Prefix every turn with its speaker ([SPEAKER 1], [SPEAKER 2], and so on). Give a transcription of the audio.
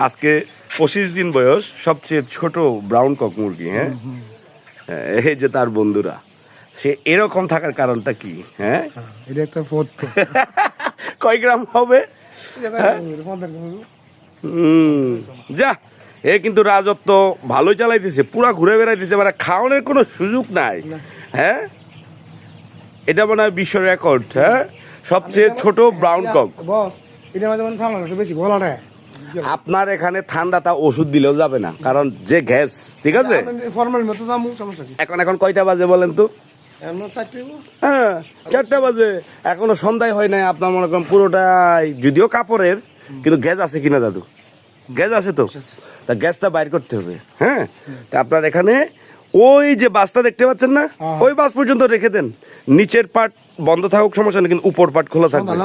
[SPEAKER 1] আজকে 25 দিন বয়স, সবচেয়ে ছোট ব্রাউন কক মুরগি। হ্যাঁ, এই যে তার বন্ধুরা, সে এরকম থাকার কারণটা কি? হ্যাঁ,
[SPEAKER 2] এটা একটা পথ্য।
[SPEAKER 1] কয় গ্রাম হবে? যা, এ কিন্তু রাজত্ব ভালোই চালাইতেছে, পুরা ঘুরে বেড়াইতেছে, মানে খাওয়ানোর কোনো সুযোগ নাই। হ্যাঁ, এটা মনে হয় বিশ্ব রেকর্ড। হ্যাঁ, সবচেয়ে ছোট ব্রাউন কক।
[SPEAKER 2] বস, এটা মাঝে মাঝে ঠান্ডা একটু বেশি গলা নেয়।
[SPEAKER 1] আপনার এখানে ঠান্ডা, তা ওষুধ দিলেও যাবে না, কারণ যে গ্যাস। ঠিক আছে,
[SPEAKER 2] ফর্মাল মতো যাবো, সমস্যা কি?
[SPEAKER 1] এখন কয়টা বাজে বলেন তো?
[SPEAKER 2] এমন চারটে।
[SPEAKER 1] হ্যাঁ, 4টা বাজে, এখনো সন্ধ্যায় হয় নাই। আপনার মনে করেন পুরোটাই, যদিও কাপড়ের, কিন্তু গ্যাস আছে কিনা দাদু? গ্যাস আছে তো, তা গ্যাসটা বাইর করতে হবে। হ্যাঁ, তা আপনার এখানে ওই যে বাসটা দেখতে পাচ্ছেন না, ওই বাস পর্যন্ত রেখে দেন। নিচের পার্ট বন্ধ থাকুক, সমস্যা নেই, কিন্তু উপর পার্ট খোলা থাকবে।